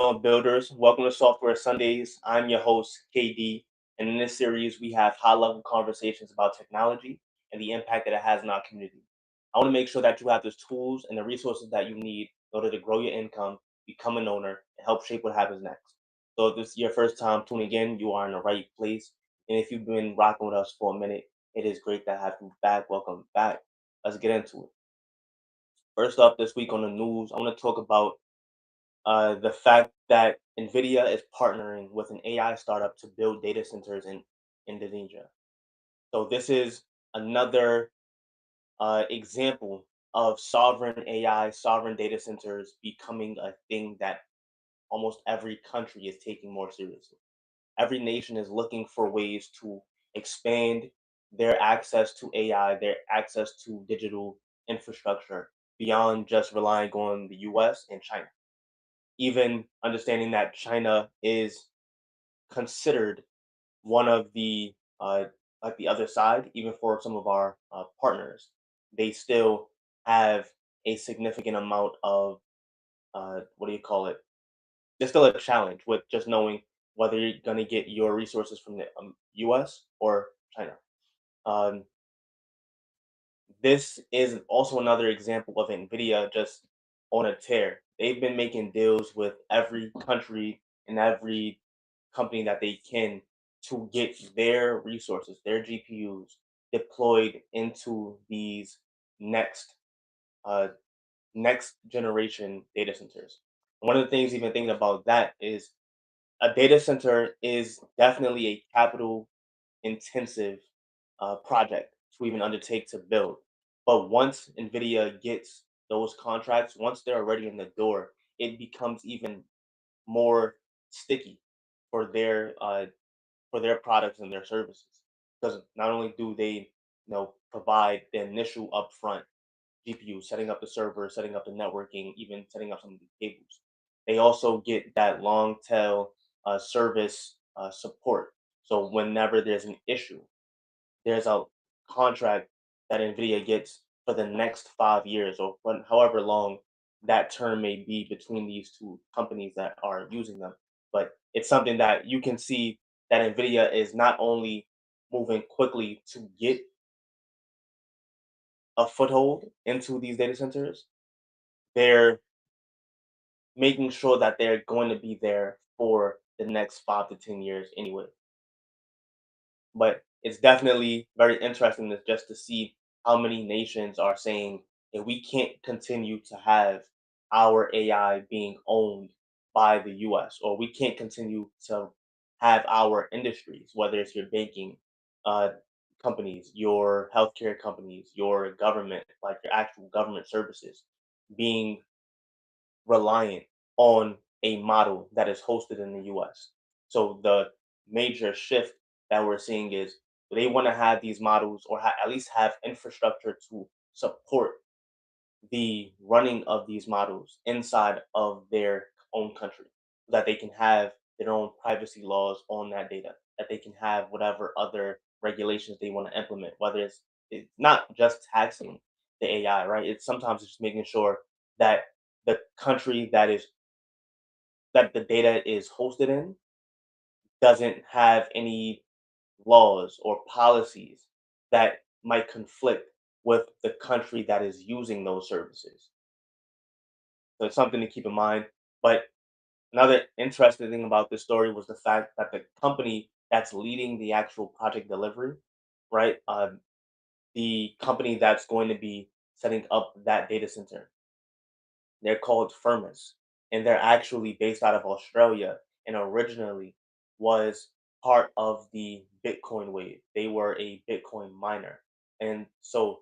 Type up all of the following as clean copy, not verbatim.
on, builders? Welcome to Software Sundays. I'm your host, KD, and in this series, we have high level conversations about technology and the impact that it has in our community. I want to make sure that you have the tools and the resources that you need in order to grow your income, become an owner, and help shape what happens next. So, if this is your first time tuning in, you are in the right place. And if you've been rocking with us for a minute, it is great to have you back. Welcome back. Let's get into it. First up this week on the news, I want to talk about the fact that NVIDIA is partnering with an AI startup to build data centers in Indonesia. So this is another example of sovereign AI, sovereign data centers becoming a thing that almost every country is taking more seriously. Every nation is looking for ways to expand their access to AI, their access to digital infrastructure beyond just relying on the US and China, even understanding that China is considered one of the like the other side, even for some of our partners, they still have a significant amount of what do you call it? There's still a challenge with just knowing whether you're going to get your resources from the U.S. or China. Um, this is also another example of Nvidia just on a tear. They've been making deals with every country and every company that they can to get their resources, their GPUs deployed into these next uh, next generation data centers. One of the things even thinking about that is a data center is definitely a capital intensive project to even undertake to build. But once NVIDIA gets those contracts, once they're already in the door, it becomes even more sticky for their products and their services. Because not only do they provide the initial upfront GPU, setting up the server, setting up the networking, even setting up some of the cables, they also get that long tail service support. So whenever there's an issue, there's a contract that NVIDIA gets for the next 5 years or however long that term may be between these two companies that are using them. But it's something that you can see that NVIDIA is not only moving quickly to get a foothold into these data centers, they're making sure that they're going to be there for the next 5 to 10 years anyway. But it's definitely very interesting to just to see how many nations are saying that we can't continue to have our AI being owned by the US, or we can't continue to have our industries, whether it's your banking uh, companies, your healthcare companies, your government, like your actual government services, being reliant on a model that is hosted in the US. So the major shift that we're seeing is they want to have these models or at least have infrastructure to support the running of these models inside of their own country so that they can have their own privacy laws on that data, that they can have whatever other regulations they want to implement, whether it's not just taxing the AI, right? It's sometimes it's just making sure that the country that the data is hosted in doesn't have any laws or policies that might conflict with the country that is using those services. So it's something to keep in mind. But another interesting thing about this story was the fact that the company that's leading the actual project delivery, right? The company that's going to be setting up that data center, they're called Firmus, and they're actually based out of Australia and originally was part of the Bitcoin wave. They were a Bitcoin miner. And so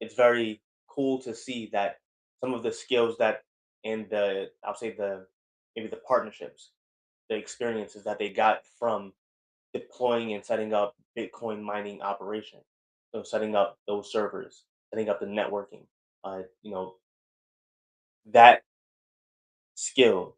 it's very cool to see that some of the skills that and the I'll say the maybe the partnerships, the experiences that they got from deploying and setting up Bitcoin mining operation. So setting up those servers, setting up the networking, that skill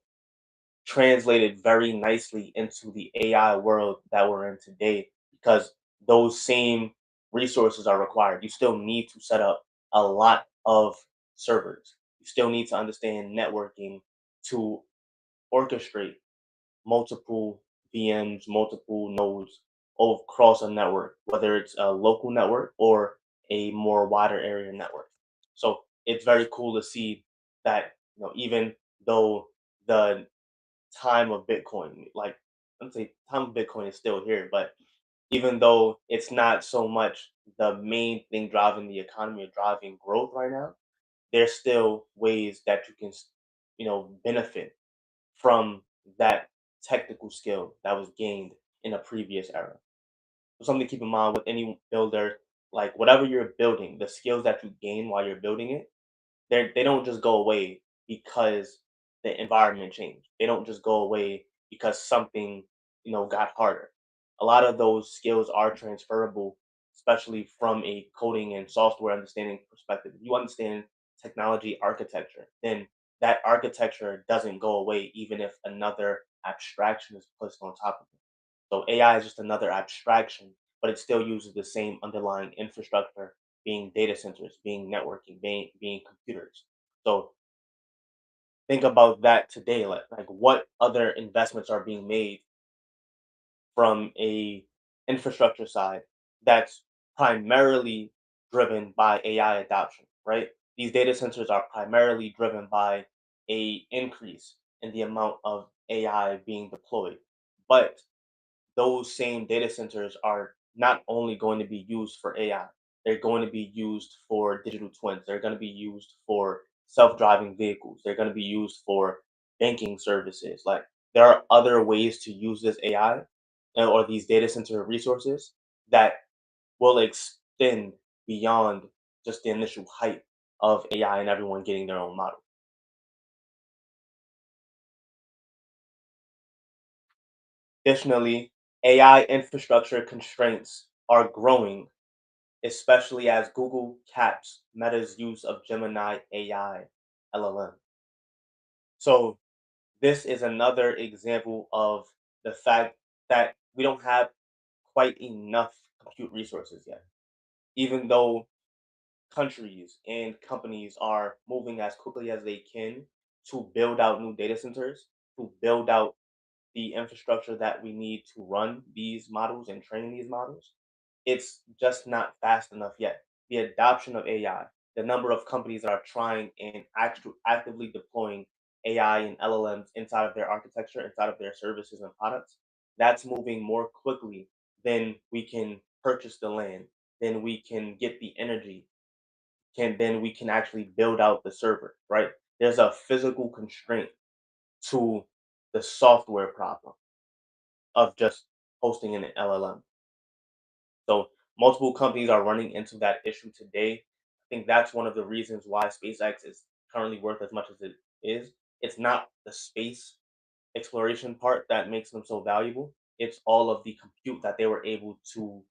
translated very nicely into the AI world that we're in today because those same resources are required. You still need to set up a lot of servers. You still need to understand networking to orchestrate multiple VMs, multiple nodes across a network, whether it's a local network or a more wider area network. So it's very cool to see that, even though the time of Bitcoin, like, let's say time of Bitcoin is still here, but even though it's not so much the main thing driving the economy or driving growth right now, there's still ways that you can, benefit from that technical skill that was gained in a previous era. So something to keep in mind with any builder, like whatever you're building, the skills that you gain while you're building it, they don't just go away because the environment changed. They don't just go away because something, got harder. A lot of those skills are transferable, especially from a coding and software understanding perspective. If you understand technology architecture, then that architecture doesn't go away even if another abstraction is placed on top of it. So AI is just another abstraction, but it still uses the same underlying infrastructure, being data centers, being networking, being computers. So think about that today. Like what other investments are being made from a infrastructure side that's primarily driven by AI adoption, right? These data centers are primarily driven by a increase in the amount of AI being deployed. But those same data centers are not only going to be used for AI, they're going to be used for digital twins. They're going to be used for self-driving vehicles. They're going to be used for banking services. Like there are other ways to use this AI or these data center resources that will extend beyond just the initial hype of AI and everyone getting their own model. Additionally, AI infrastructure constraints are growing, especially as Google caps Meta's use of Gemini AI LLM. So, this is another example of the fact that we don't have quite enough compute resources yet. Even though countries and companies are moving as quickly as they can to build out new data centers, to build out the infrastructure that we need to run these models and train these models, it's just not fast enough yet. The adoption of AI, the number of companies that are trying and actively deploying AI and LLMs inside of their architecture, inside of their services and products, that's moving more quickly than we can purchase the land, then we can get the energy, then we can actually build out the server, right? There's a physical constraint to the software problem of just hosting an LLM. So multiple companies are running into that issue today. I think that's one of the reasons why SpaceX is currently worth as much as it is. It's not the space exploration part that makes them so valuable. It's all of the compute that they were able to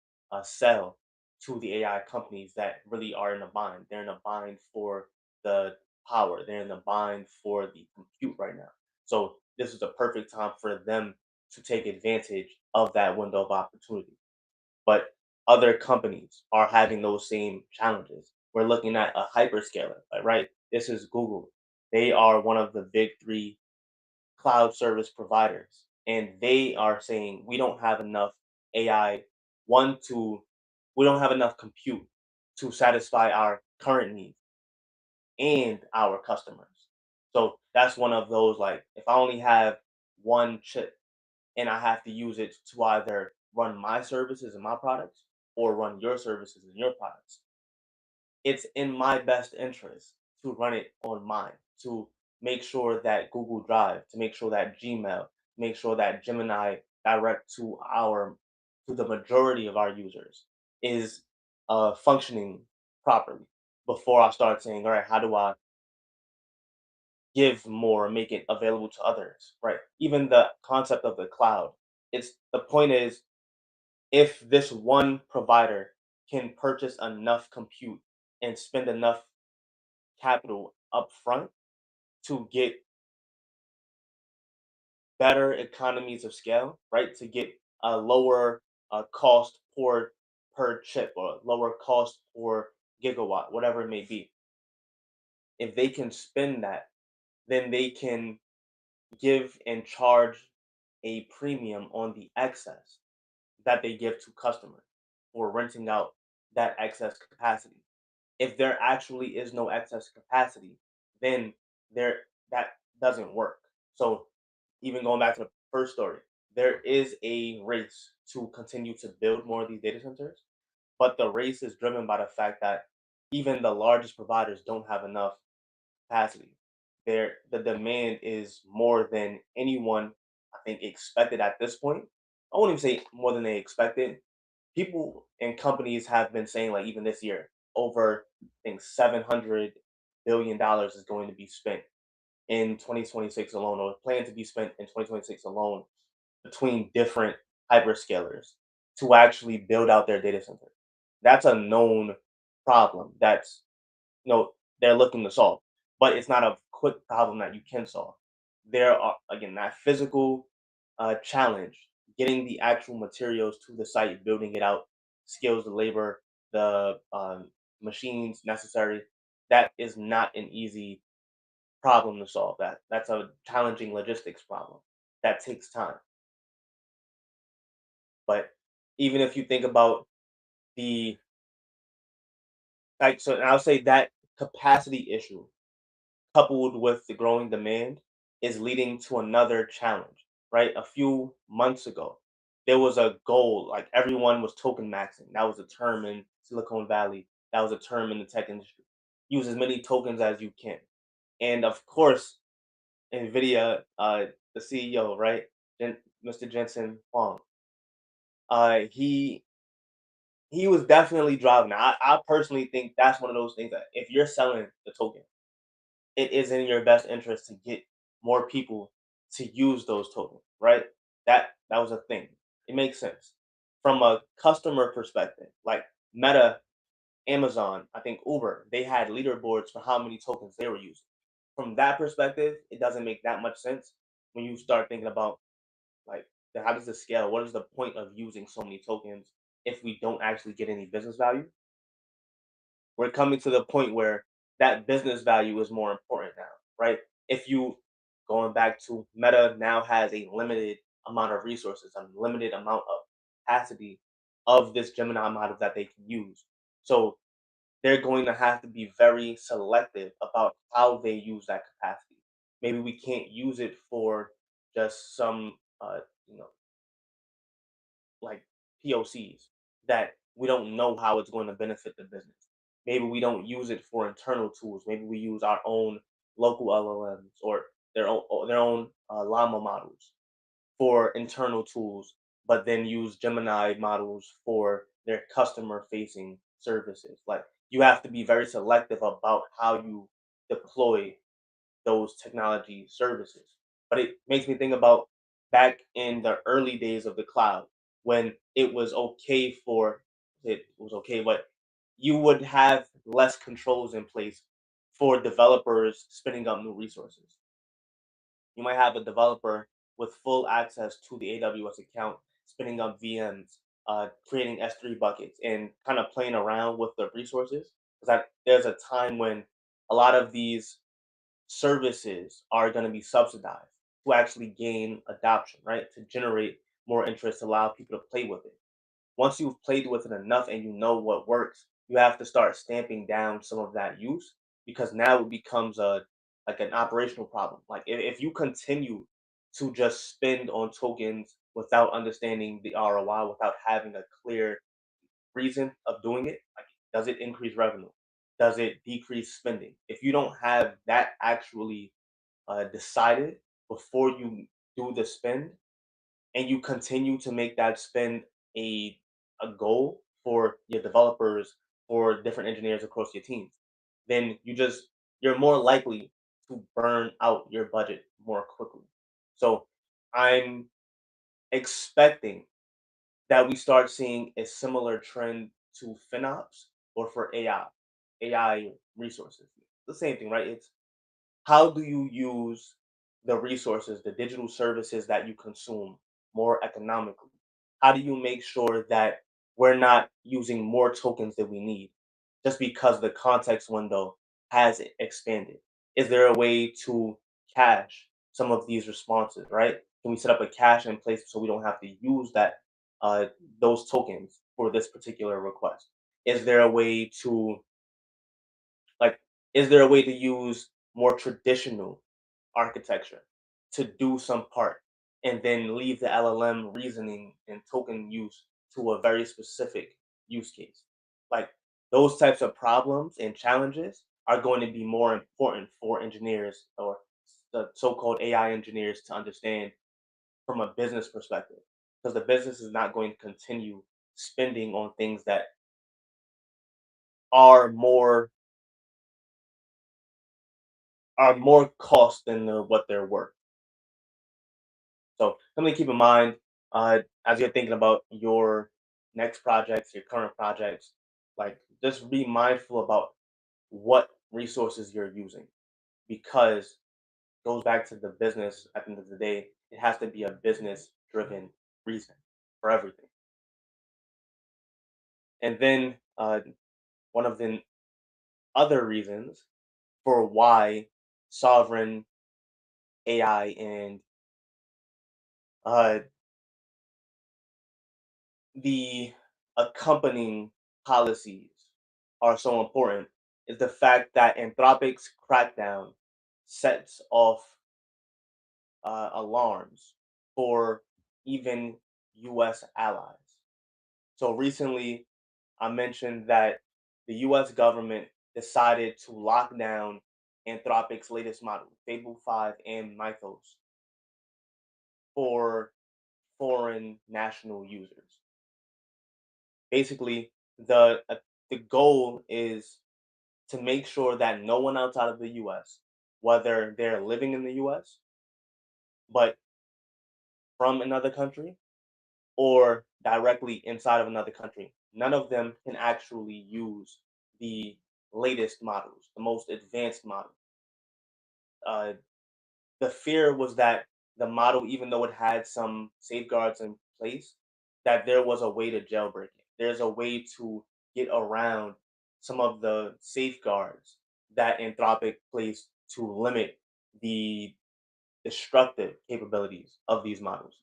sell to the AI companies that really are in a bind. They're in a bind for the power. They're in a bind for the compute right now. So this is a perfect time for them to take advantage of that window of opportunity. But other companies are having those same challenges. We're looking at a hyperscaler, right? This is Google. They are one of the big three cloud service providers, and they are saying we don't have enough AI, one to we don't have enough compute to satisfy our current needs and our customers. So that's one of those, like, if I only have one chip and I have to use it to either run my services and my products or run your services and your products, it's in my best interest to run it on mine, to make sure that Google Drive, to make sure that Gmail, make sure that Gemini direct to the majority of our users is functioning properly before I start saying, all right, how do I give more, make it available to others, right? Even the concept of the cloud. It's the point is if this one provider can purchase enough compute and spend enough capital upfront to get better economies of scale, right? To get a lower cost per chip or lower cost per gigawatt, whatever it may be. If they can spend that, then they can give and charge a premium on the excess that they give to customers for renting out that excess capacity. If there actually is no excess capacity, then there that doesn't work. So even going back to the first story, there is a race to continue to build more of these data centers, but the race is driven by the fact that even the largest providers don't have enough capacity. The demand is more than anyone I think expected at this point. I won't even say more than they expected. People and companies have been saying like even this year, over I think $700 billion is going to be spent in 2026 alone, or planned to be spent in 2026 alone between different hyperscalers to actually build out their data center. That's a known problem. That's they're looking to solve, but it's not a quick problem that you can solve. There are again that physical challenge, getting the actual materials to the site, building it out, skills, the labor, the machines necessary. That is not an easy problem to solve. That's a challenging logistics problem that takes time. But even if you think about the so I'll say that capacity issue coupled with the growing demand is leading to another challenge, right? A few months ago, there was a goal, like everyone was token maxing. That was a term in Silicon Valley. That was a term in the tech industry. Use as many tokens as you can. And of course, NVIDIA, the CEO, right? Mr. Jensen Huang, he was definitely driving. I personally think that's one of those things that if you're selling the token, it is in your best interest to get more people to use those tokens, right? That was a thing. It makes sense. From a customer perspective, like Meta, Amazon, I think Uber, they had leaderboards for how many tokens they were using. From that perspective, it doesn't make that much sense when you start thinking about like how does this scale? What is the point of using so many tokens if we don't actually get any business value? We're coming to the point where that business value is more important now, right? If you going back to Meta now has a limited amount of resources, a limited amount of capacity of this Gemini model that they can use. So they're going to have to be very selective about how they use that capacity. Maybe we can't use it for just some you know like POCs that we don't know how it's going to benefit the business. Maybe we don't use it for internal tools. Maybe we use our own local LLMs or their own Llama models for internal tools, but then use Gemini models for their customer facing services. Like you have to be very selective about how you deploy those technology services. But it makes me think about back in the early days of the cloud when it was okay, but you would have less controls in place for developers spinning up new resources. You might have a developer with full access to the AWS account, spinning up VMs, creating S3 buckets, and kind of playing around with the resources. Because there's a time when a lot of these services are going to be subsidized to actually gain adoption, right? To generate more interest, allow people to play with it. Once you've played with it enough and you know what works, you have to start stamping down some of that use because now it becomes a like an operational problem. Like if you continue to just spend on tokens without understanding the ROI, without having a clear reason of doing it, like does it increase revenue? Does it decrease spending? If you don't have that actually decided before you do the spend, and you continue to make that spend a a goal for your developers or different engineers across your teams, then you're more likely to burn out your budget more quickly. So I'm expecting that we start seeing a similar trend to FinOps or for AI resources. The same thing, right? It's how do you use the resources, the digital services that you consume more economically? How do you make sure that we're not using more tokens than we need just because the context window has expanded? Is there a way to cache some of these responses, right? Can we set up a cache in place so we don't have to use that uh, those tokens for this particular request? Is there a way to like is there a way to use more traditional architecture to do some part and then leave the LLM reasoning and token use to a very specific use case? Like those types of problems and challenges are going to be more important for engineers or the so-called AI engineers to understand from a business perspective, because the business is not going to continue spending on things that are more cost than what they're worth. So something to keep in mind as you're thinking about your next projects, your current projects. Like just be mindful about what resources you're using, because it goes back to the business. At the end of the day, it has to be a business driven reason for everything. And then one of the other reasons for why sovereign AI and uh, the accompanying policies are so important is the fact that Anthropic's crackdown sets off alarms for even US allies. So recently, I mentioned that the US government decided to lock down Anthropic's latest model, Fable 5 and Mythos, for foreign national users. Basically, the goal is to make sure that no one outside of the US, whether they're living in the US but from another country or directly inside of another country, none of them can actually use the latest models, the most advanced model. Uh, the fear was that the model, even though it had some safeguards in place, that there was a way to jailbreak it. There's a way to get around some of the safeguards that Anthropic placed to limit the destructive capabilities of these models.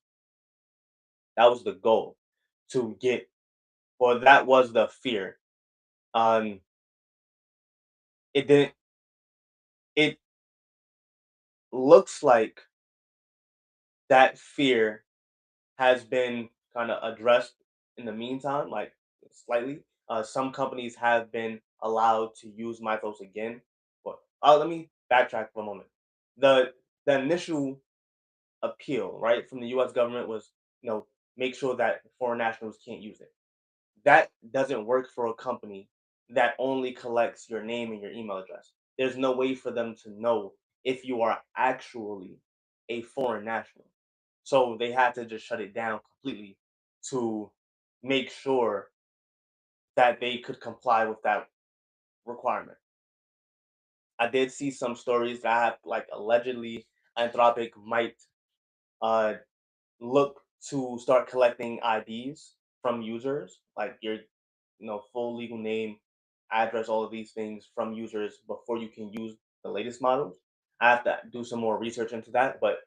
That was the goal to get, well, that was the fear. Um, it didn't, it looks like that fear has been kind of addressed in the meantime, like slightly. Some companies have been allowed to use Mythos again. But let me backtrack for a moment. The the initial appeal, right, from the U.S. government was, make sure that foreign nationals can't use it. That doesn't work for a company that only collects your name and your email address. There's no way for them to know if you are actually a foreign national. So they had to just shut it down completely to make sure that they could comply with that requirement. I did see some stories that have like allegedly Anthropic might uh, look to start collecting IDs from users, like your full legal name, address, all of these things from users before you can use the latest models. I have to do some more research into that, but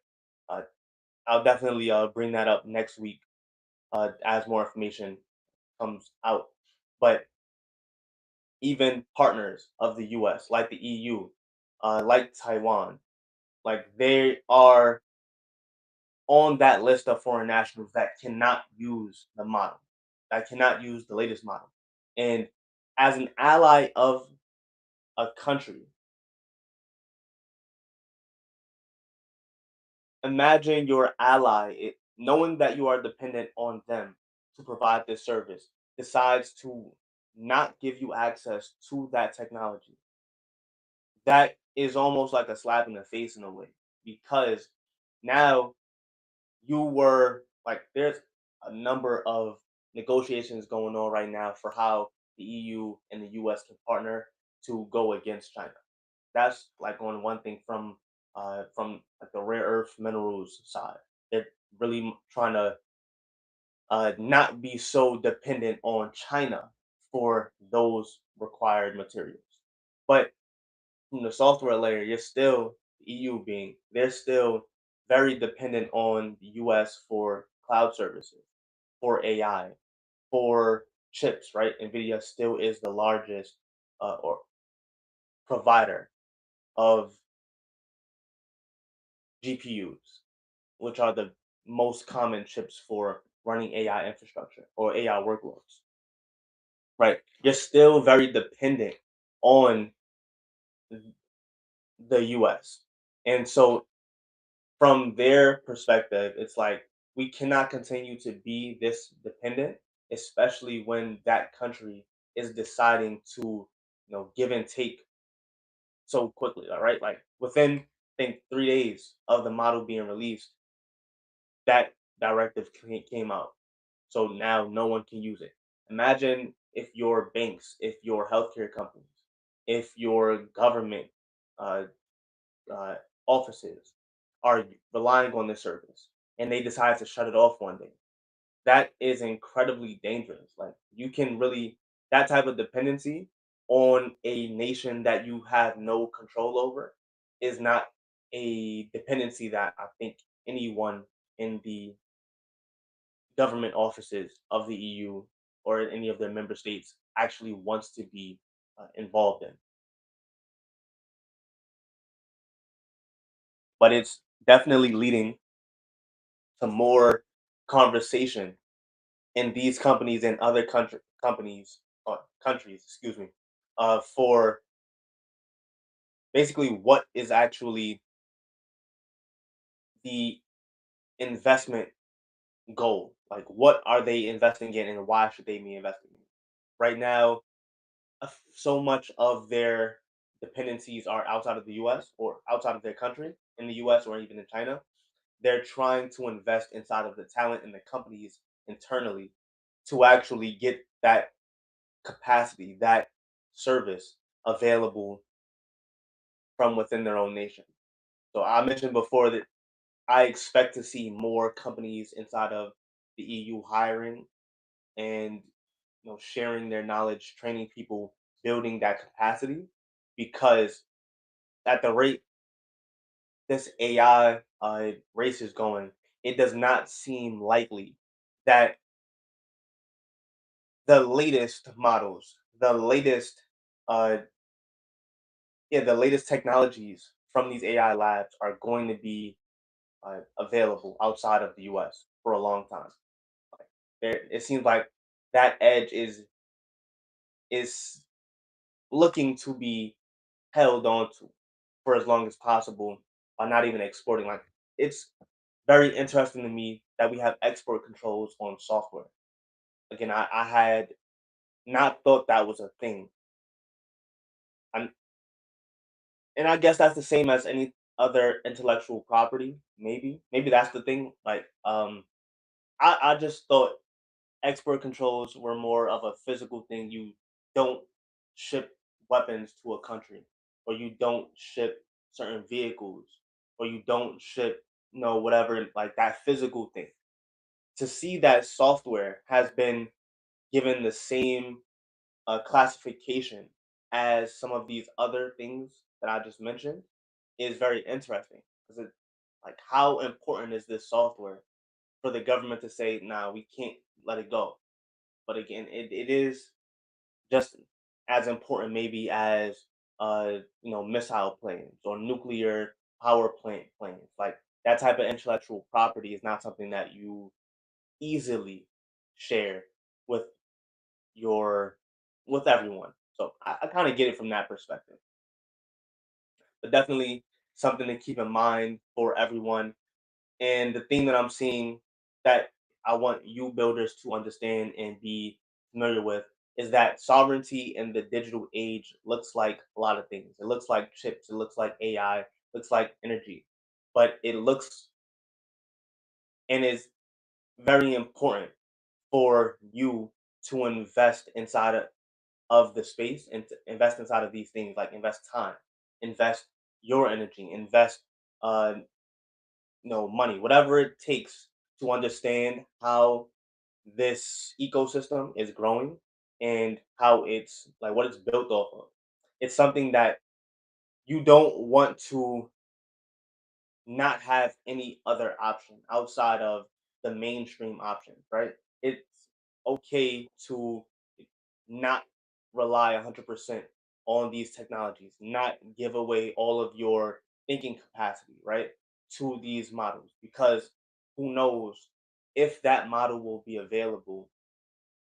uh, I'll definitely bring that up next week as more information comes out. But even partners of the US, like the EU, like Taiwan, like they are on that list of foreign nationals that cannot use the model, that cannot use the latest model. And as an ally of a country, imagine your ally, knowing that you are dependent on them to provide this service, decides to not give you access to that technology. That is almost like a slap in the face in a way, because now you were like, there's a number of negotiations going on right now for how the EU and the US can partner to go against China. That's like on one thing from like the rare earth minerals side. They're really trying to not be so dependent on China for those required materials. But from the software layer, you're still EU being they're still very dependent on the US for cloud services, for AI, for chips, right? NVIDIA still is the largest or provider of GPUs, which are the most common chips for running AI infrastructure or AI workloads, right? You're still very dependent on the US. And so from their perspective, it's like we cannot continue to be this dependent, especially when that country is deciding to, give and take so quickly. All right, like within I think 3 days of the model being released, that directive came out. So now no one can use it. Imagine if your banks, if your healthcare companies, if your government uh, uh, offices are relying on this service and they decide to shut it off one day. That is incredibly dangerous. Like you can really that type of dependency on a nation that you have no control over is not a dependency that I think anyone in the government offices of the EU or in any of their member states actually wants to be involved in. But it's definitely leading to more conversation in these companies and other countries, excuse me, for basically what is actually the investment goal. Like, what are they investing in, and why should they be investing in? Right now, so much of their dependencies are outside of the U.S. or outside of their country, in the U.S. or even in China. They're trying to invest inside of the talent and the companies internally to actually get that capacity, that service available from within their own nation. So I mentioned before that I expect to see more companies inside of the EU hiring and sharing their knowledge, training people, building that capacity because at the rate this AI race is going, it does not seem likely that the latest models, uh, the latest technologies from these AI labs are going to be available outside of the US for a long time. Like, it seems like that edge is looking to be held on to for as long as possible by not even exporting. Like it's very interesting to me that we have export controls on software. Again, I had not thought that was a thing. And and I guess that's the same as any other intellectual property, maybe that's the thing. Like I just thought export controls were more of a physical thing. You don't ship weapons to a country, or you don't ship certain vehicles, or you don't ship, whatever, like that physical thing. To see that software has been given the same classification as some of these other things that I just mentioned is very interesting because like how important is this software for the government to say, nah, we can't let it go. But again, it is just as important maybe as missile planes or nuclear power planes. Like that type of intellectual property is not something that you easily share with your with everyone. So I kind of get it from that perspective. But definitely something to keep in mind for everyone. And the thing that I'm seeing that I want you builders to understand and be familiar with is that sovereignty in the digital age looks like a lot of things. It looks like chips, it looks like AI, looks like energy. But it looks and is very important for you to invest inside of the space and to invest inside of these things, like invest time, invest your energy, invest uh money, whatever it takes to understand how this ecosystem is growing and how it's like what it's built off of. It's something that you don't want to not have any other option outside of the mainstream option, right? It's okay to not rely 100% on these technologies, not give away all of your thinking capacity, right, to these models, because who knows if that model will be available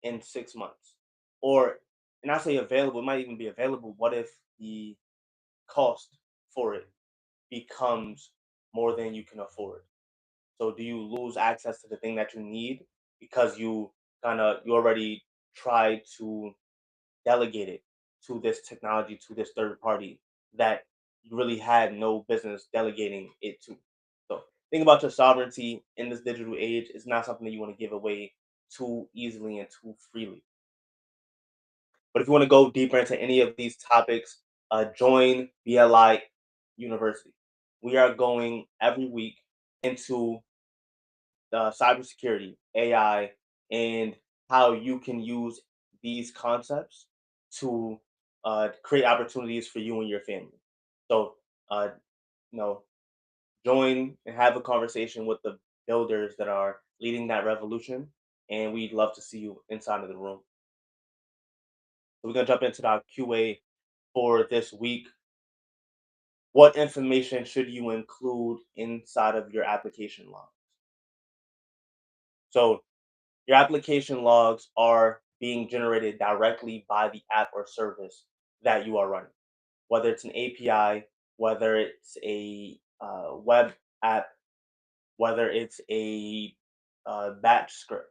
in 6 months. Or, and I say available, it might even be available. What if the cost for it becomes more than you can afford? So do you lose access to the thing that you need because you already tried to delegate it to this technology, to this third party that you really had no business delegating it to? So think about your sovereignty in this digital age. It's not something that you want to give away too easily and too freely. But if you want to go deeper into any of these topics, join BLI University. We are going every week into cybersecurity, AI, and how you can use these concepts to create opportunities for you and your family. So, uh, you know, join and have a conversation with the builders that are leading that revolution, and we'd love to see you inside of the room. So we're gonna jump into our QA for this week. What information should you include inside of your application log? So your application logs are being generated directly by the app or service that you are running, whether it's an API, whether it's a web app, whether it's a batch script.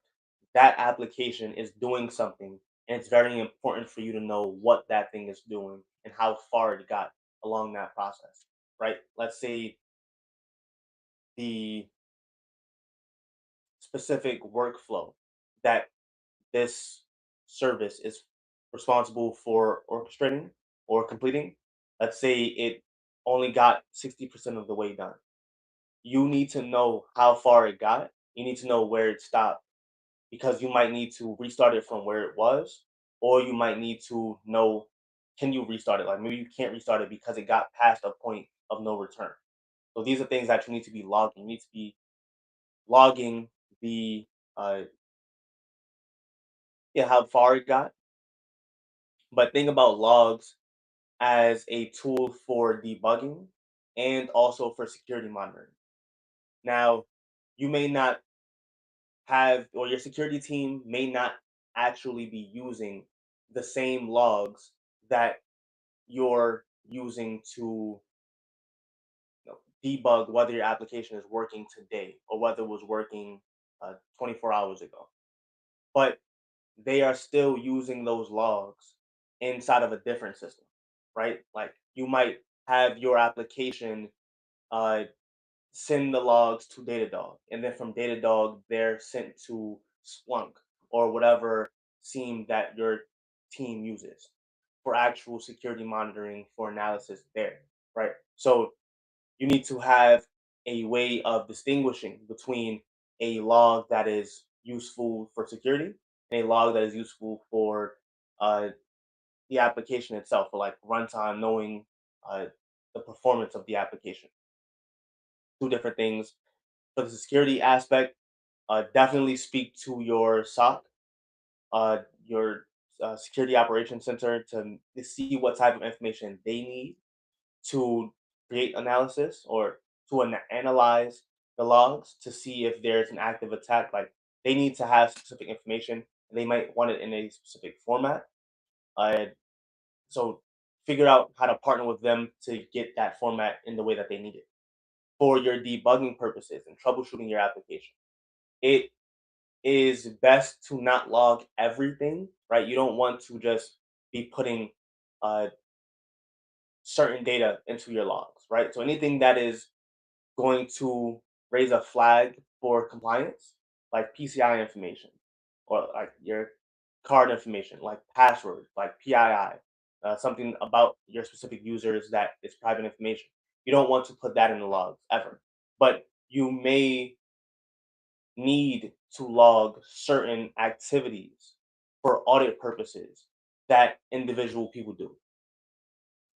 That application is doing something, and it's very important for you to know what that thing is doing and how far it got along that process, right? Let's say the specific workflow that this service is responsible for orchestrating or completing. Let's say it only got 60% of the way done. You need to know how far it got. You need to know where it stopped, because you might need to restart it from where it was, or you might need to know, can you restart it? Like maybe you can't restart it because it got past a point of no return. So these are things that you need to be logging. You need to be logging the uh yeah, how far it got. But think about logs as a tool for debugging and also for security monitoring. Now, you may not have, or your security team may not actually be using the same logs that you're using to, debug whether your application is working today or whether it was working 24 hours ago. But they are still using those logs inside of a different system, right? Like you might have your application uh, send the logs to Datadog, and then from Datadog, they're sent to Splunk or whatever SIEM that your team uses for actual security monitoring for analysis there, right? So you need to have a way of distinguishing between a log that is useful for security and a log that is useful for uh, the application itself, for like runtime, knowing uh, the performance of the application. Two different things. For the security aspect, definitely speak to your SOC, your security operations center, to see what type of information they need to create analysis or to analyze the logs to see if there's an active attack. Like they need to have specific information. They might want it in a specific format. Uh, so figure out how to partner with them to get that format in the way that they need it for your debugging purposes and troubleshooting your application. It is best to not log everything, right? You don't want to just be putting uh, certain data into your logs, right? So anything that is going to raise a flag for compliance, like PCI information, or like your card information, like password, like PII, something about your specific users that is private information. You don't want to put that in the logs ever. But you may need to log certain activities for audit purposes that individual people do.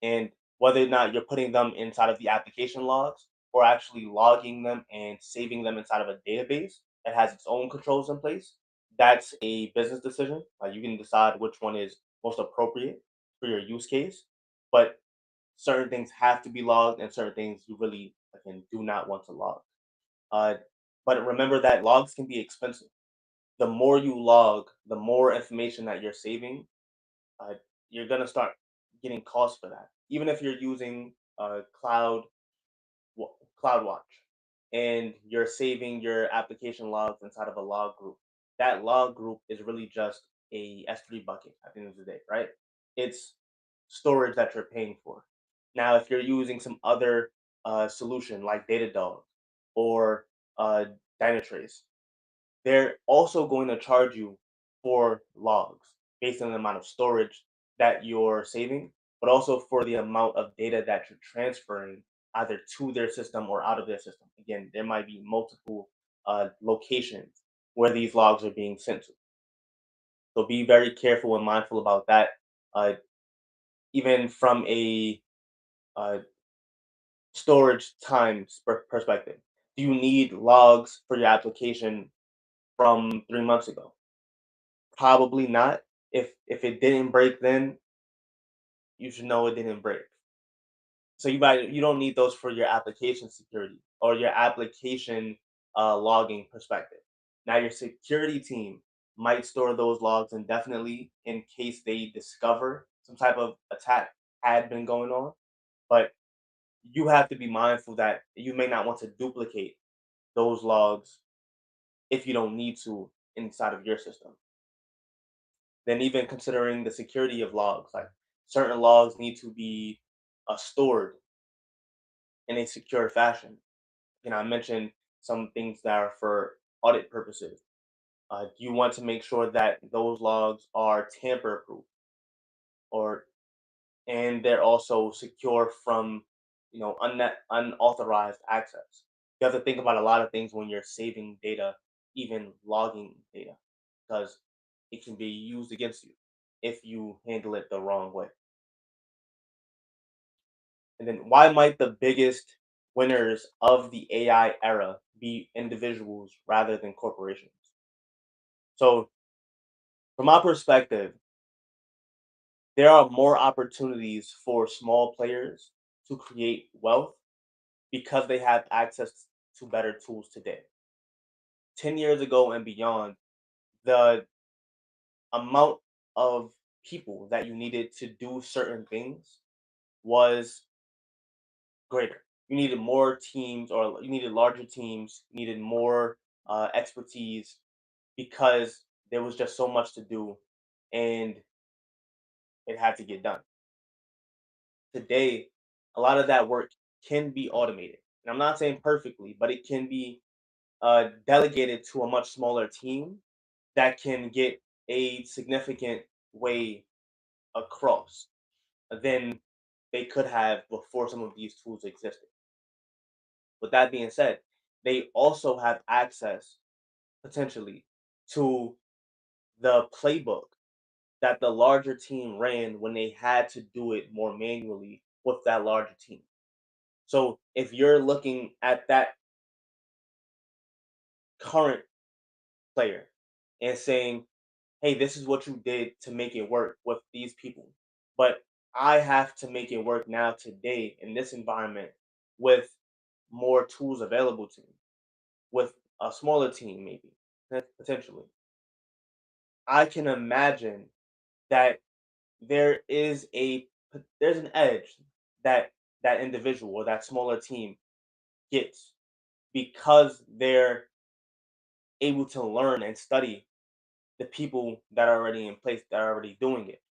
And whether or not you're putting them inside of the application logs or actually logging them and saving them inside of a database that has its own controls in place, that's a business decision. You can decide which one is most appropriate for your use case, but certain things have to be logged and certain things you really again do not want to log. Uh, but remember that logs can be expensive. The more you log, the more information that you're saving, uh, you're gonna start getting costs for that. Even if you're using Wa- CloudWatch and you're saving your application logs inside of a log group, that log group is really just a S3 bucket at the end of the day, right? It's storage that you're paying for. Now, if you're using some other solution like Datadog or uh, Dynatrace, they're also going to charge you for logs based on the amount of storage that you're saving, but also for the amount of data that you're transferring either to their system or out of their system. Again, there might be multiple locations where these logs are being sent to. So be very careful and mindful about that. Uh, Even from a uh, storage time perspective, do you need logs for your application from 3 months ago? Probably not. If it didn't break then, you should know it didn't break. So you don't need those for your application security or your application logging perspective. Now your security team might store those logs indefinitely in case they discover some type of attack had been going on. But you have to be mindful that you may not want to duplicate those logs if you don't need to inside of your system. Then even considering the security of logs, like certain logs need to be stored in a secure fashion. I mentioned some things that are for audit purposes. You want to make sure that those logs are tamper proof or and they're also secure from unauthorized access. You have to think about a lot of things when you're saving data, even logging data, because it can be used against you if you handle it the wrong way. And then why might the biggest winners of the AI era be individuals rather than corporations? So, from my perspective, there are more opportunities for small players to create wealth because they have access to better tools today. 10 years ago and beyond, the amount of people that you needed to do certain things was greater. You needed more teams, or you needed larger teams, you needed more expertise because there was just so much to do and it had to get done. Today, a lot of that work can be automated. And I'm not saying perfectly, but it can be delegated to a much smaller team that can get a significant way across than they could have before some of these tools existed. With that being said, they also have access potentially to the playbook that the larger team ran when they had to do it more manually with that larger team. So if you're looking at that current player and saying, hey, this is what you did to make it work with these people, but I have to make it work now today in this environment with more tools available to me, with a smaller team, maybe potentially. I can imagine that there's an edge that that individual or that smaller team gets because they're able to learn and study the people that are already in place that are already doing it.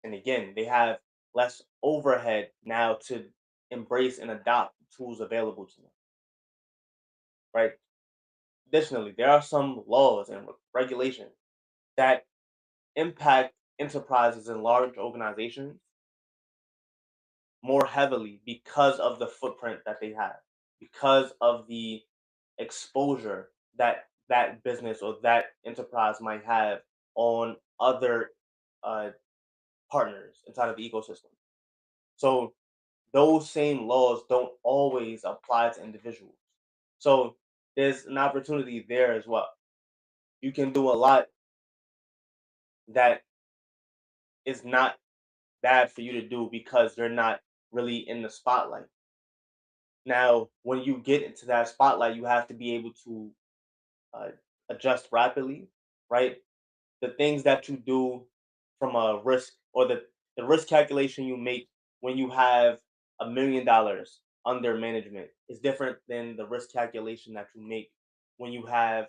And again, they have less overhead now to embrace and adopt tools available to them, right? Additionally, there are some laws and regulations that impact enterprises and large organizations more heavily because of the footprint that they have, because of the exposure that that business or that enterprise might have on other uh, partners inside of the ecosystem. So those same laws don't always apply to individuals. So there's an opportunity there as well. You can do a lot that is not bad for you to do because you're not really in the spotlight. Now, when you get into that spotlight, you have to be able to uh, adjust rapidly, right? The things that you do from a risk or the risk calculation you make when you have $1 million under management is different than the risk calculation that you make when you have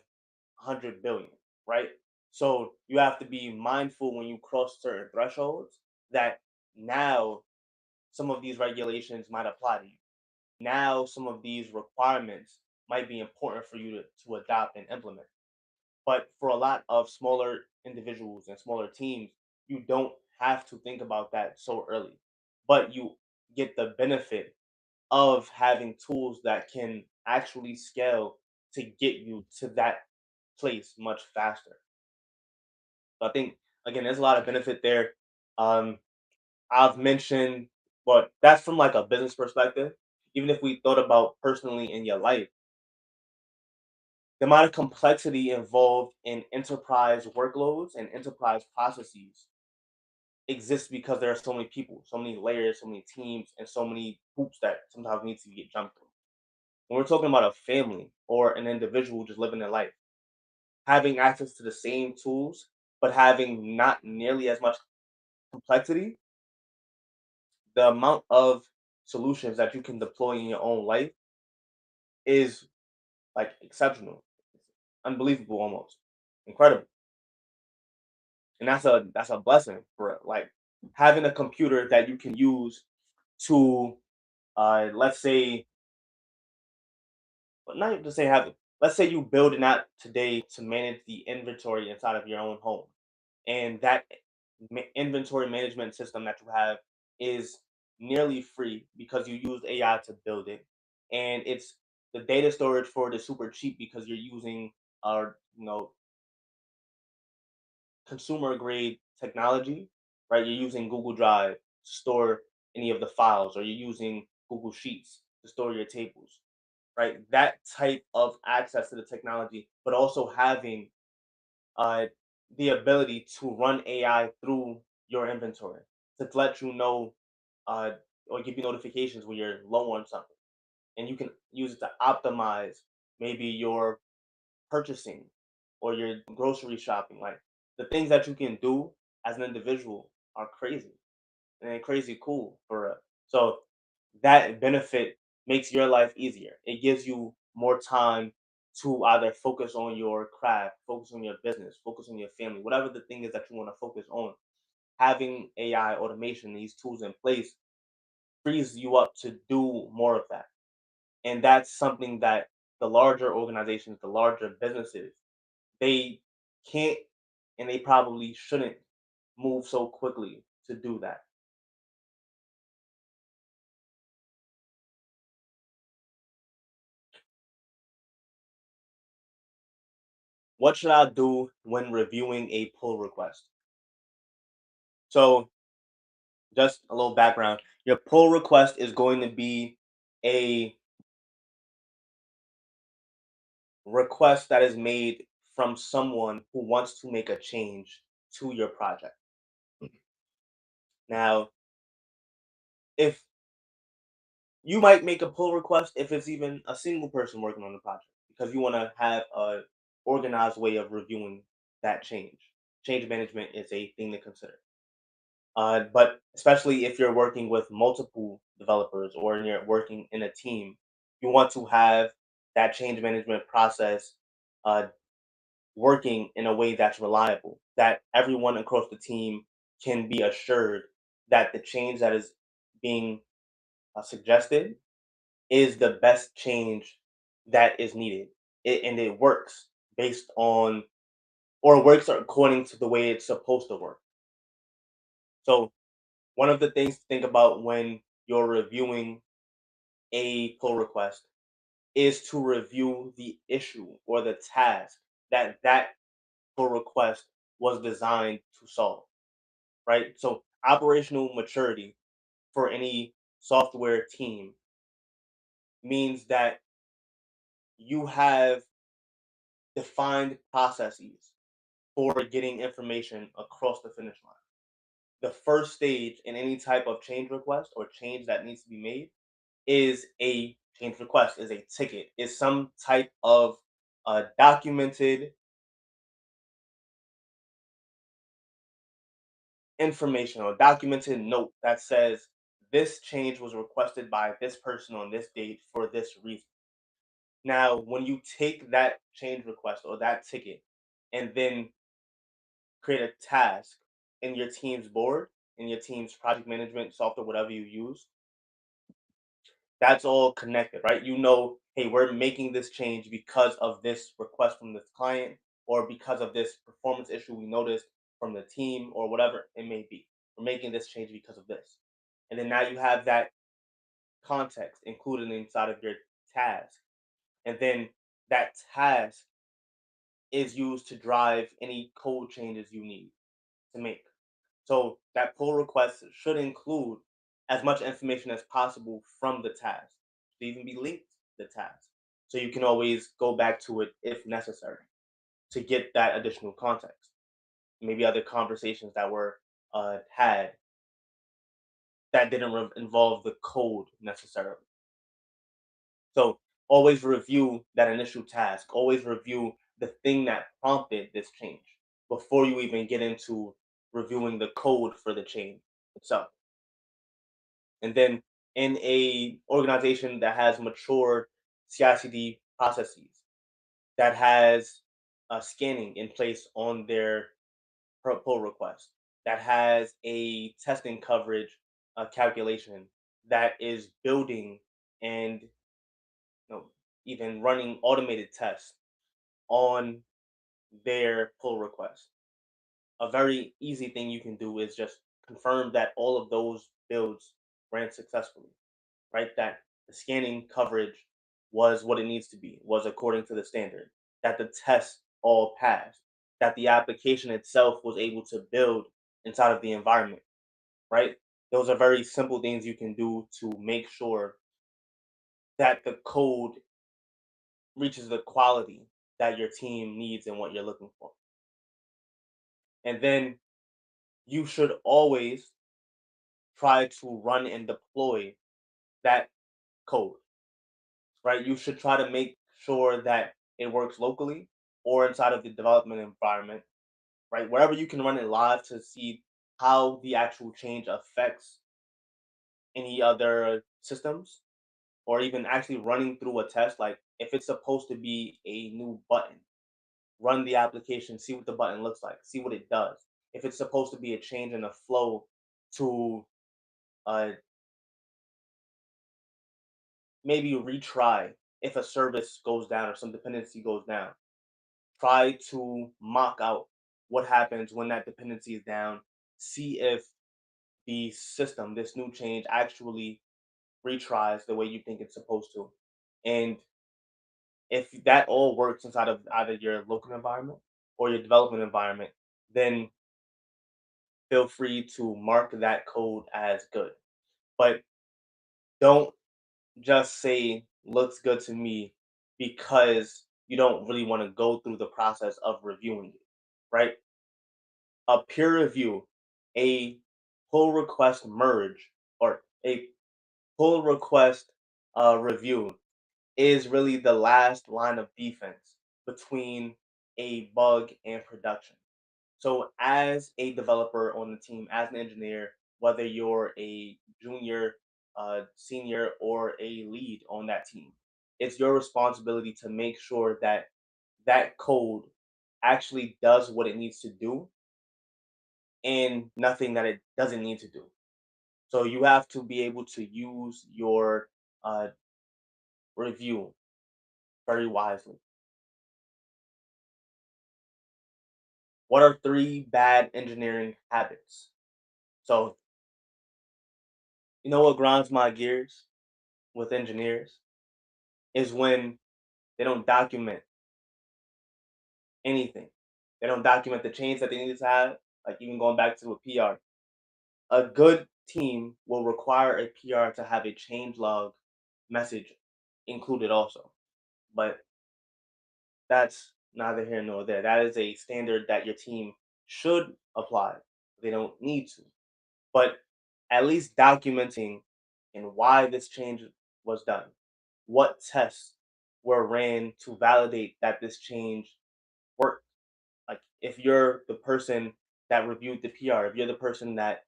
100 billion, right? So you have to be mindful when you cross certain thresholds that now some of these regulations might apply to you. Now some of these requirements might be important for you to adopt and implement. But for a lot of smaller individuals and smaller teams, you don't have to think about that so early. But you get the benefit of having tools that can actually scale to get you to that place much faster. So I think again, there's a lot of benefit there. Um, I've mentioned, but that's from like a business perspective. Even if we thought about personally in your life, the amount of complexity involved in enterprise workloads and enterprise processes exists because there are so many people, so many layers, so many teams, and so many hoops that sometimes need to get jumped through. When we're talking about a family or an individual just living their life, having access to the same tools, but having not nearly as much complexity, the amount of solutions that you can deploy in your own life is like exceptional, unbelievable almost, incredible. And that's a blessing for like having a computer that you can use to let's say but not even to say have let's say you build an app today to manage the inventory inside of your own home, and that inventory management system that you have is nearly free because you used AI to build it, and it's the data storage for it is super cheap because you're using you know consumer grade technology, right? You're using Google Drive to store any of the files, or you're using Google Sheets to store your tables, right? That type of access to the technology, but also having uh, the ability to run AI through your inventory to let you know uh, or give you notifications when you're low on something. And you can use it to optimize maybe your purchasing or your grocery shopping. Like the things that you can do as an individual are crazy and they're crazy cool for real. So that benefit makes your life easier. It gives you more time to either focus on your craft, focus on your business, focus on your family, whatever the thing is that you want to focus on. Having AI automation, these tools in place, frees you up to do more of that. And that's something that the larger organizations, the larger businesses, they can't and they probably shouldn't move so quickly to do that. What should I do when reviewing a pull request? So, just a little background. Your pull request is going to be a request that is made from someone who wants to make a change to your project. Now, if you might make a pull request if it's even a single person working on the project because you want to have a organized way of reviewing that change. Change management is a thing to consider. But especially if you're working with multiple developers or you're working in a team, you want to have that change management process uh, working in a way that's reliable, that everyone across the team can be assured that the change that is being suggested is the best change that is needed. And it works based on, or works according to the way it's supposed to work. So, one of the things to think about when you're reviewing a pull request is to review the issue or the task that pull request was designed to solve, right? So operational maturity for any software team means that you have defined processes for getting information across the finish line. The first stage in any type of change request or change that needs to be made is a change request, is a ticket, is some type of documented information or documented note that says this change was requested by this person on this date for this reason. Now, when you take that change request or that ticket and then create a task in your team's board, in your team's project management software, whatever you use, that's all connected, right? You know, hey, we're making this change because of this request from this client or because of this performance issue we noticed from the team or whatever it may be. We're making this change because of this. And then now you have that context included inside of your task. And then that task is used to drive any code changes you need to make. So that pull request should include as much information as possible from the task, to even be linked to the task. So you can always go back to it if necessary to get that additional context. Maybe other conversations that were had that didn't involve the code necessarily. So always review that initial task. Always review the thing that prompted this change before you even get into reviewing the code for the change itself. And then in a organization that has mature CI/CD processes, that has scanning in place on their pull request, that has a testing coverage calculation, that is building and even running automated tests on their pull request. A very easy thing you can do is just confirm that all of those builds ran successfully, right? That the scanning coverage was what it needs to be, was according to the standard, that the tests all passed, that the application itself was able to build inside of the environment, right? Those are very simple things you can do to make sure that the code reaches the quality that your team needs and what you're looking for. And then you should always try to run and deploy that code, right? You should try to make sure that it works locally or inside of the development environment, right? Wherever you can run it live to see how the actual change affects any other systems, or even actually running through a test. Like if it's supposed to be a new button, run the application, see what the button looks like, see what it does. If it's supposed to be a change in the flow to uh, maybe retry if a service goes down or some dependency goes down. Try to mock out what happens when that dependency is down. See if the system, this new change, actually retries the way you think it's supposed to. And if that all works inside of either your local environment or your development environment, then feel free to mark that code as good. But don't just say looks good to me because you don't really want to go through the process of reviewing it, right? A peer review, a pull request merge, or a pull request review is really the last line of defense between a bug and production. So, as a developer on the team, as an engineer, whether you're a junior, senior, or a lead on that team, it's your responsibility to make sure that that code actually does what it needs to do and nothing that it doesn't need to do. So, you have to be able to use your uh, review very wisely. What are three bad engineering habits? So, you know what grinds my gears with engineers is when they don't document anything. They don't document the change that they need to have, like even going back to a PR. A good team will require a PR to have a change log message included also. But that's neither here nor there. That is a standard that your team should apply. They don't need to. But at least documenting and why this change was done, what tests were ran to validate that this change worked. Like if you're the person that reviewed the PR, if you're the person that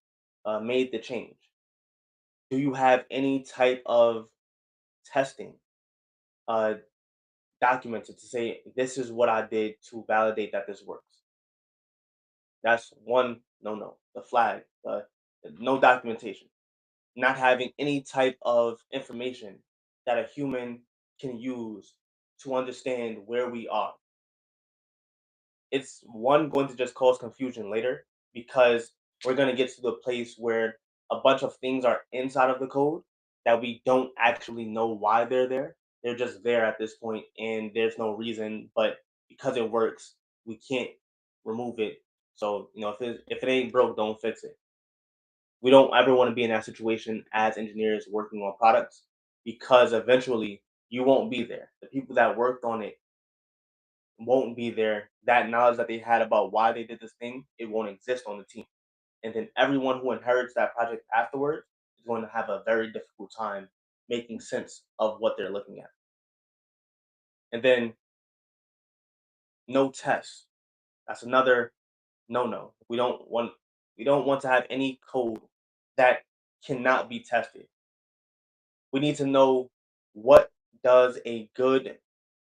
made the change, do you have any type of testing uh, documented to say this is what I did to validate that this works? That's one no no. The flag, no documentation, not having any type of information that a human can use to understand where we are. It's one going to just cause confusion later because we're going to get to the place where a bunch of things are inside of the code that we don't actually know why they're there. They're just there at this point and there's no reason, but because it works, we can't remove it. So, if it ain't broke, don't fix it. We don't ever want to be in that situation as engineers working on products because eventually you won't be there. The people that worked on it won't be there. That knowledge that they had about why they did this thing, it won't exist on the team. And then everyone who inherits that project afterwards is going to have a very difficult time making sense of what they're looking at. And then no tests. That's another no. We don't want to have any code that cannot be tested. We need to know what does a good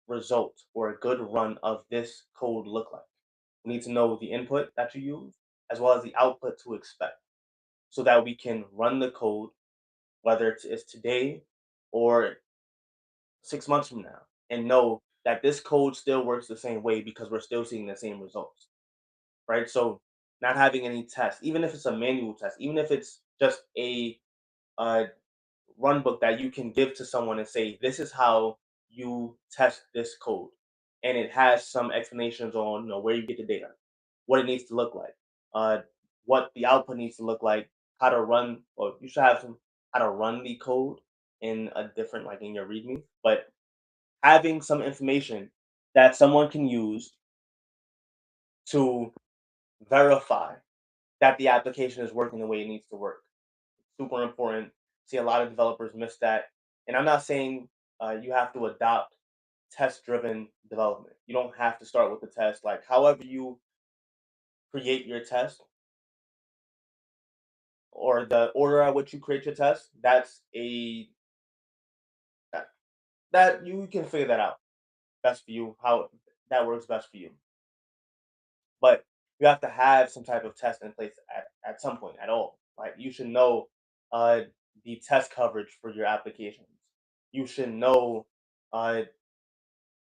result or a good run of this code look like. We need to know the input that you use as well as the output to expect so that we can run the code, whether it's today or 6 months from now, and know that this code still works the same way because we're still seeing the same results, right? So, not having any tests, even if it's a manual test, even if it's just a uh, run book that you can give to someone and say, this is how you test this code. And it has some explanations on where you get the data, what it needs to look like, uh, what the output needs to look like, how to run, or you should have some how to run the code in a different like in your README. But having some information that someone can use to verify that the application is working the way it needs to work. Super important. See a lot of developers miss that. And I'm not saying you have to adopt test-driven development. You don't have to start with the test. Like however you create your test or the order at which you create your test, that, that you can figure that out best for you. How that works best for you. But you have to have some type of test in place at some point at all. Like you should know uh, the test coverage for your applications. You should know uh,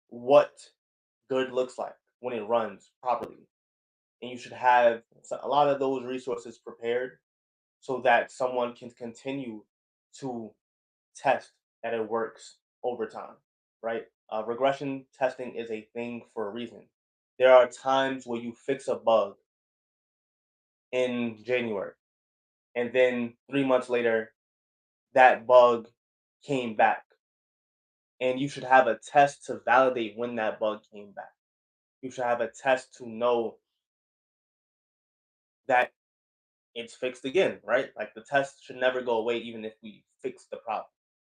what good looks like when it runs properly, and you should have a lot of those resources prepared so that someone can continue to test that it works over time. Right? Regression testing is a thing for a reason. There are times where you fix a bug in January. And then 3 months later, that bug came back. And you should have a test to validate when that bug came back. You should have a test to know that it's fixed again, right? Like the test should never go away, even if we fix the problem.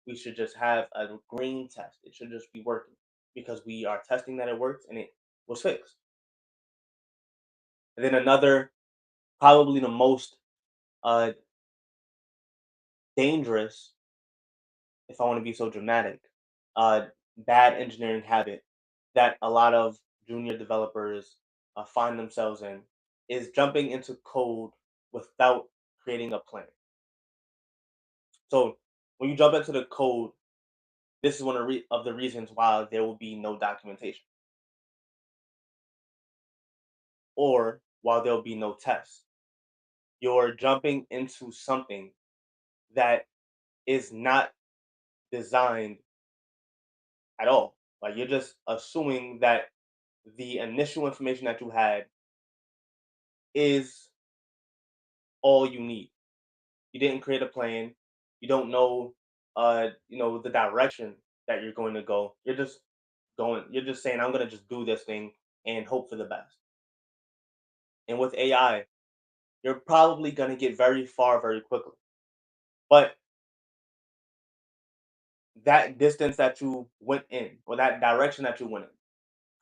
We should just have a green test. It should just be working because we are testing that it works and it was fixed. And then another, probably the most uh, dangerous, if I want to be so dramatic, uh, bad engineering habit that a lot of junior developers find themselves in is jumping into code without creating a plan. So when you jump into the code, this is one of the reasons why there will be no documentation or while there will be no tests. You're jumping into something that is not designed at all. Like you're just assuming that the initial information that you had is all you need. You didn't create a plan. You don't know, the direction that you're going to go. You're just going. You're just saying, "I'm gonna just do this thing and hope for the best." And with AI, you're probably gonna get very far very quickly. But that distance that you went in, or that direction that you went in,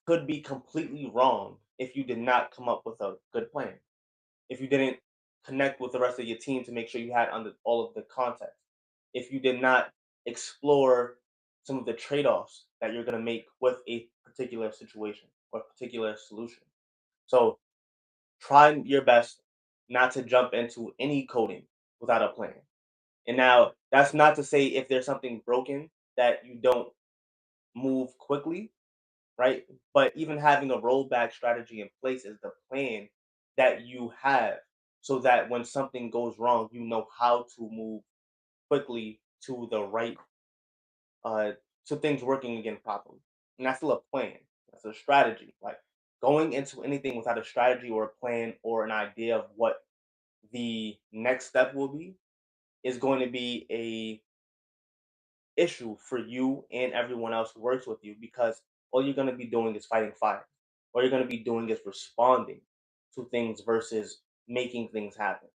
could be completely wrong if you did not come up with a good plan. If you didn't connect with the rest of your team to make sure you had under all of the context, if you did not explore some of the trade-offs that you're going to make with a particular situation or particular solution. So try your best not to jump into any coding without a plan. And now that's not to say if there's something broken that you don't move quickly, right? But even having a rollback strategy in place is the plan that you have so that when something goes wrong, you know how to move quickly to the right, uh, to things working again properly. And that's still a plan. That's a strategy. Like going into anything without a strategy or a plan or an idea of what the next step will be is going to be a issue for you and everyone else who works with you because all you're going to be doing is fighting fire. All you're going to be doing is responding to things versus making things happen.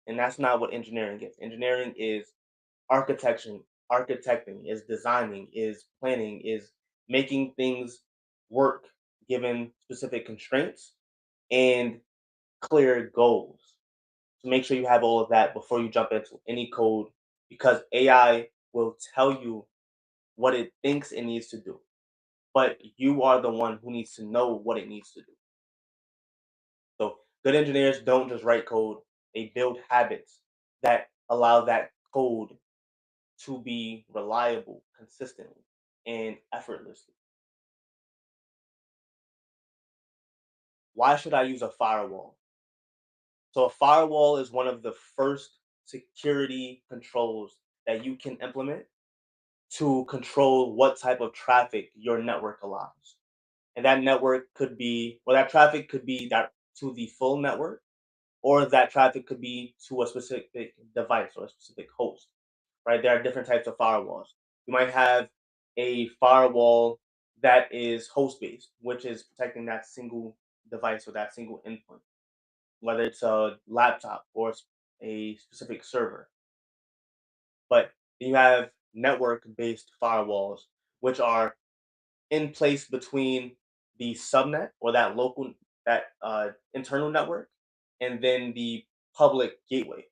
And that's not what engineering is. Engineering is architecting, is designing, is planning, is making things work given specific constraints and clear goals. So make sure you have all of that before you jump into any code because AI will tell you what it thinks it needs to do, but you are the one who needs to know what it needs to do. So good engineers don't just write code, they build habits that allow that code to be reliable consistently and effortlessly. Why should I use a firewall? So a firewall is one of the first security controls that you can implement to control what type of traffic your network allows. And that network could be, well, that traffic could be that to the full network, or that traffic could be to a specific device or a specific host, right? There are different types of firewalls. You might have a firewall that is host based, which is protecting that single device or that single endpoint, whether it's a laptop or a specific server. But you have network based firewalls, which are in place between the subnet or that internal network and then the public gateway,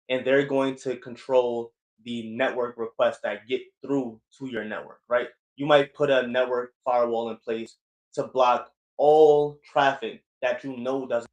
and they're going to control the network requests that get through to your network, right? You might put a network firewall in place to block all traffic that you know doesn't